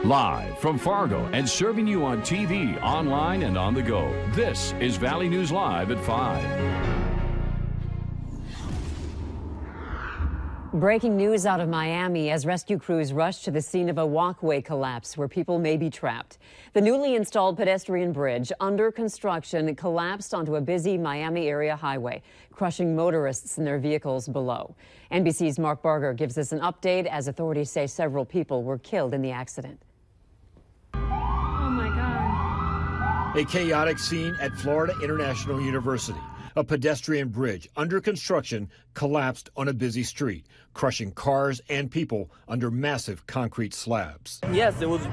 Live from Fargo and serving you on TV, online, and on the go. This is Valley News Live at 5. Breaking news out of Miami as rescue crews rush to the scene of a walkway collapse where people may be trapped. The newly installed pedestrian bridge under construction collapsed onto a busy Miami area highway, crushing motorists and their vehicles below. NBC's Mark Barger gives us an update as authorities say several people were killed in the accident. Oh my God. A chaotic scene at Florida International University. A pedestrian bridge under construction collapsed on a busy street, crushing cars and people under massive concrete slabs. Yes, it was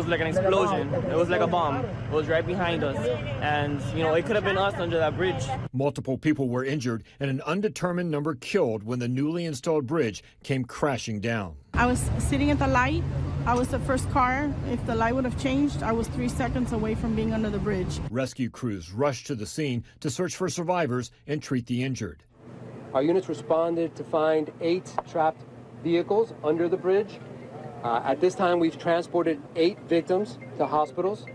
like an explosion. It was like a bomb. It was right behind us. And, it could have been us under that bridge. Multiple people were injured and an undetermined number killed when the newly installed bridge came crashing down. I was sitting at the light. I was the first car. If the light would have changed, I was 3 seconds away from being under the bridge. Rescue crews rushed to the scene to search for survivors and treat the injured. Our units responded to find 8 trapped vehicles under the bridge. At this time, we've transported 8 victims to hospitals.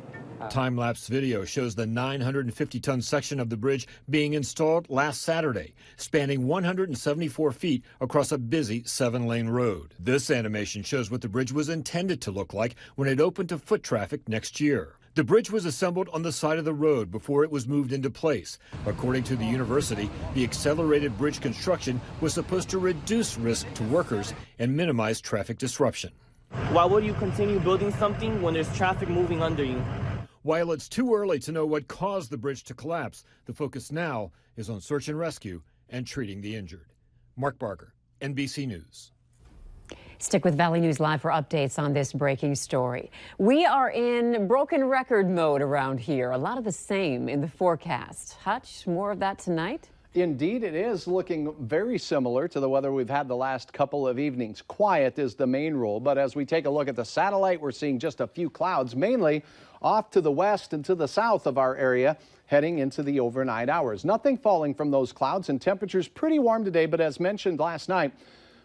Time-lapse video shows the 950-ton section of the bridge being installed last Saturday, spanning 174 feet across a busy 7-lane road. This animation shows what the bridge was intended to look like when it opened to foot traffic next year. The bridge was assembled on the side of the road before it was moved into place. According to the university, the accelerated bridge construction was supposed to reduce risk to workers and minimize traffic disruption. Why would you continue building something when there's traffic moving under you? While it's too early to know what caused the bridge to collapse, the focus now is on search and rescue and treating the injured. Mark Barger, NBC News. Stick with Valley News Live for updates on this breaking story. We are in broken record mode around here. A lot of the same in the forecast. Hutch, more of that tonight? Indeed, it is looking very similar to the weather we've had the last couple of evenings. Quiet is the main rule, but as we take a look at the satellite, we're seeing just a few clouds, mainly off to the west and to the south of our area, heading into the overnight hours. Nothing falling from those clouds, and temperatures pretty warm today, but as mentioned last night,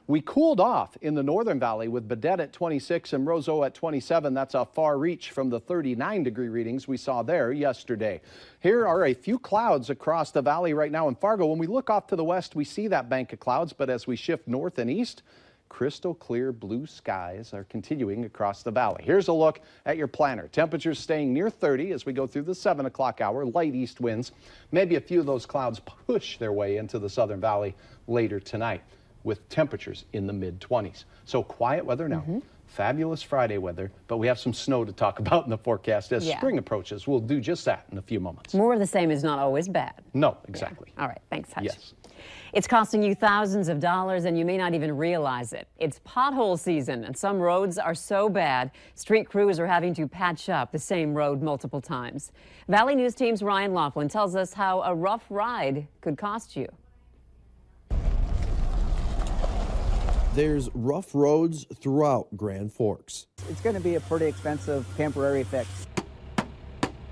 we cooled off in the Northern Valley with Baudette at 26 and Roseau at 27. That's a far reach from the 39-degree readings we saw there yesterday. Here are a few clouds across the valley right now in Fargo. When we look off to the west, we see that bank of clouds, but as we shift north and east, crystal clear blue skies are continuing across the valley. Here's a look at your planner. Temperatures staying near 30 as we go through the 7 o'clock hour. Light east winds. Maybe a few of those clouds push their way into the Southern Valley later tonight, with temperatures in the mid-20s. So quiet weather now. Fabulous Friday weather, but we have some snow to talk about in the forecast as spring approaches. We'll do just that in a few moments. More of the same is not always bad. No, exactly. Yeah. All right, thanks, Hutch. Yes. It's costing you thousands of dollars and you may not even realize it. It's pothole season and some roads are so bad, street crews are having to patch up the same road multiple times. Valley News Team's Ryan Laughlin tells us how a rough ride could cost you. There's rough roads throughout Grand Forks. It's going to be a pretty expensive temporary fix.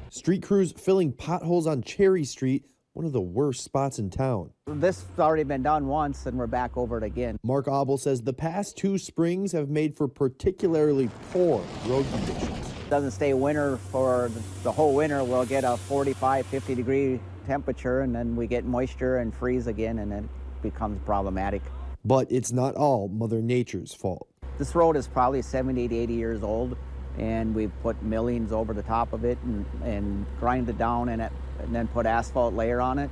Street crews filling potholes on Cherry Street, one of the worst spots in town. This has already been done once and we're back over it again. Mark Abel says the past 2 springs have made for particularly poor road conditions. It doesn't stay winter for the whole winter. We'll get a 45, 50 degree temperature and then we get moisture and freeze again and then it becomes problematic. But it's not all Mother Nature's fault. This road is probably 70 to 80 years old, and we've put millings over the top of it and grind it down and then put asphalt layer on it.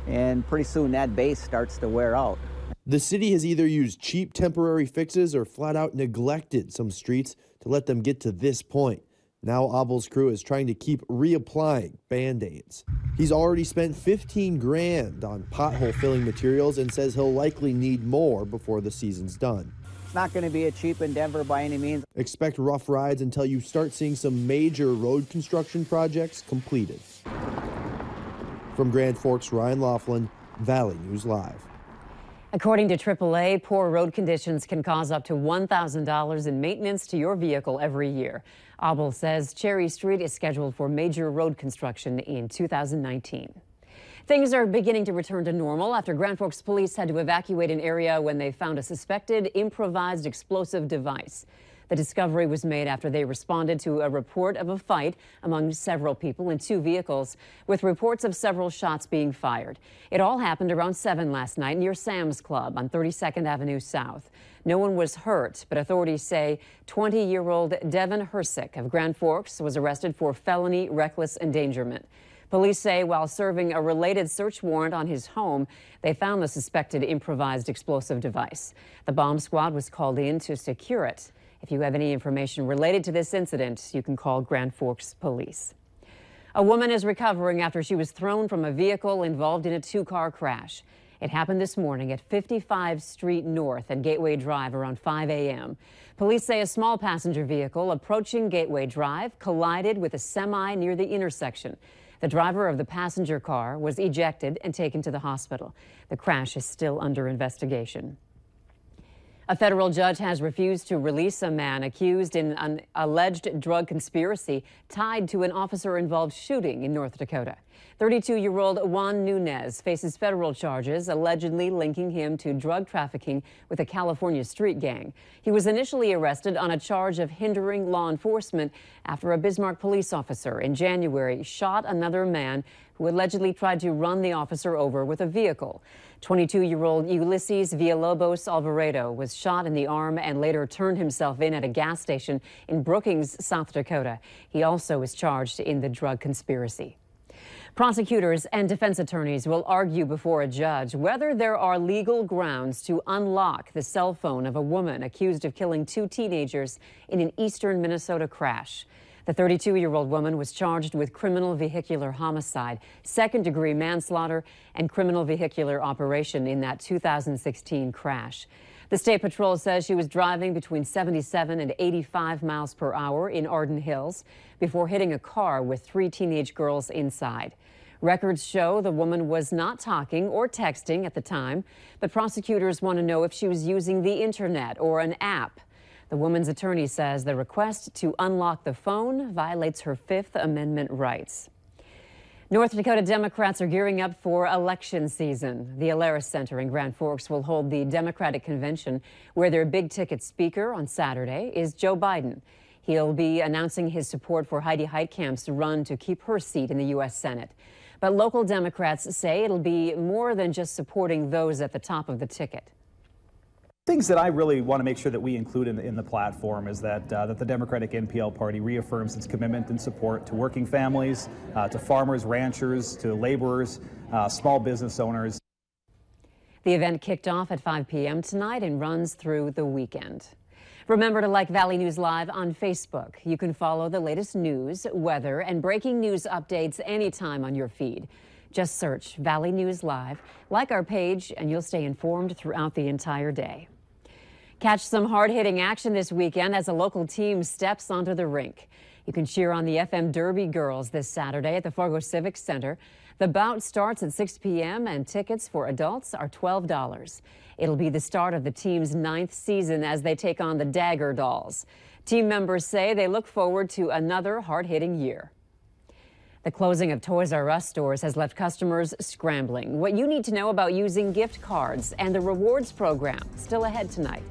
And pretty soon that base starts to wear out. The city has either used cheap temporary fixes or flat out neglected some streets to let them get to this point. Now Abel's crew is trying to keep reapplying Band-Aids. He's already spent $15,000 on pothole filling materials and says he'll likely need more before the season's done. It's not going to be a cheap endeavor by any means. Expect rough rides until you start seeing some major road construction projects completed. From Grand Forks, Ryan Laughlin, Valley News Live. According to AAA, poor road conditions can cause up to $1,000 in maintenance to your vehicle every year. Abel says Cherry Street is scheduled for major road construction in 2019. Things are beginning to return to normal after Grand Forks police had to evacuate an area when they found a suspected improvised explosive device. The discovery was made after they responded to a report of a fight among several people in 2 vehicles, with reports of several shots being fired. It all happened around 7 last night near Sam's Club on 32nd Avenue South. No one was hurt, but authorities say 20-year-old Devin Hersick of Grand Forks was arrested for felony reckless endangerment. Police say while serving a related search warrant on his home, they found the suspected improvised explosive device. The bomb squad was called in to secure it. If you have any information related to this incident, you can call Grand Forks Police. A woman is recovering after she was thrown from a vehicle involved in a 2-car crash. It happened this morning at 55 Street North and Gateway Drive around 5 a.m. Police say a small passenger vehicle approaching Gateway Drive collided with a semi near the intersection. The driver of the passenger car was ejected and taken to the hospital. The crash is still under investigation. A federal judge has refused to release a man accused in an alleged drug conspiracy tied to an officer-involved shooting in North Dakota. 32-year-old Juan Nunez faces federal charges allegedly linking him to drug trafficking with a California street gang. He was initially arrested on a charge of hindering law enforcement after a Bismarck police officer in January shot another man who allegedly tried to run the officer over with a vehicle. 22-year-old Ulysses Villalobos Alvarado was shot in the arm and later turned himself in at a gas station in Brookings, South Dakota. He also is charged in the drug conspiracy. Prosecutors and defense attorneys will argue before a judge whether there are legal grounds to unlock the cell phone of a woman accused of killing 2 teenagers in an eastern Minnesota crash. The 32-year-old woman was charged with criminal vehicular homicide, second-degree manslaughter, and criminal vehicular operation in that 2016 crash. The State Patrol says she was driving between 77 and 85 miles per hour in Arden Hills before hitting a car with 3 teenage girls inside. Records show the woman was not talking or texting at the time, but prosecutors want to know if she was using the internet or an app. The woman's attorney says the request to unlock the phone violates her Fifth Amendment rights. North Dakota Democrats are gearing up for election season. The Alaris Center in Grand Forks will hold the Democratic Convention, where their big-ticket speaker on Saturday is Joe Biden. He'll be announcing his support for Heidi Heitkamp's run to keep her seat in the U.S. Senate. But local Democrats say it'll be more than just supporting those at the top of the ticket. Things that I really want to make sure that we include in the platform is that the Democratic NPL Party reaffirms its commitment and support to working families, to farmers, ranchers, to laborers, small business owners. The event kicked off at 5 p.m. tonight and runs through the weekend. Remember to like Valley News Live on Facebook. You can follow the latest news, weather, and breaking news updates anytime on your feed. Just search Valley News Live, like our page, and you'll stay informed throughout the entire day. Catch some hard-hitting action this weekend as a local team steps onto the rink. You can cheer on the FM Derby girls this Saturday at the Fargo Civic Center. The bout starts at 6 p.m. and tickets for adults are $12. It'll be the start of the team's 9th season as they take on the Dagger Dolls. Team members say they look forward to another hard-hitting year. The closing of Toys R Us stores has left customers scrambling. What you need to know about using gift cards and the rewards program, still ahead tonight.